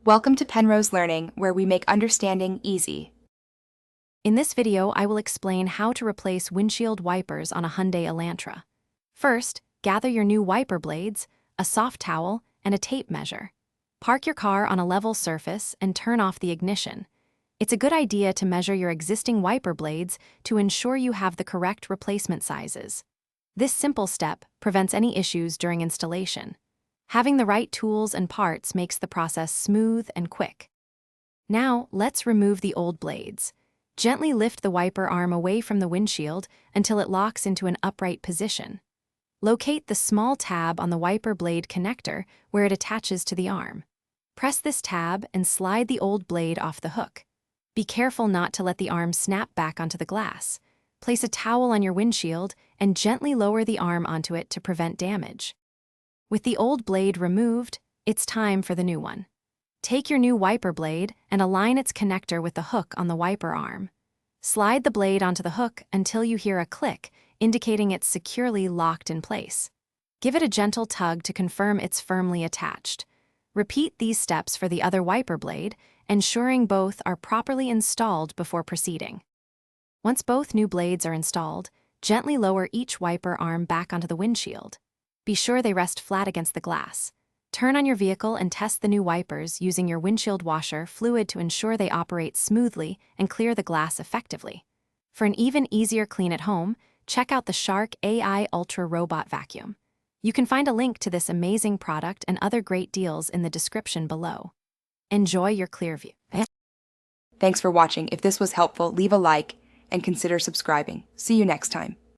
Welcome to Penrose Learning, where we make understanding easy. In this video, I will explain how to replace windshield wipers on a Hyundai Elantra. First, gather your new wiper blades, a soft towel, and a tape measure. Park your car on a level surface and turn off the ignition. It's a good idea to measure your existing wiper blades to ensure you have the correct replacement sizes. This simple step prevents any issues during installation. Having the right tools and parts makes the process smooth and quick. Now, let's remove the old blades. Gently lift the wiper arm away from the windshield until it locks into an upright position. Locate the small tab on the wiper blade connector where it attaches to the arm. Press this tab and slide the old blade off the hook. Be careful not to let the arm snap back onto the glass. Place a towel on your windshield and gently lower the arm onto it to prevent damage. With the old blade removed, it's time for the new one. Take your new wiper blade and align its connector with the hook on the wiper arm. Slide the blade onto the hook until you hear a click, indicating it's securely locked in place. Give it a gentle tug to confirm it's firmly attached. Repeat these steps for the other wiper blade, ensuring both are properly installed before proceeding. Once both new blades are installed, gently lower each wiper arm back onto the windshield. Be sure they rest flat against the glass. Turn on your vehicle and test the new wipers using your windshield washer fluid to ensure they operate smoothly and clear the glass effectively. For an even easier clean at home, check out the Shark AI Ultra Robot Vacuum. You can find a link to this amazing product and other great deals in the description below. Enjoy your clear view. Thanks for watching. If this was helpful, leave a like and consider subscribing. See you next time.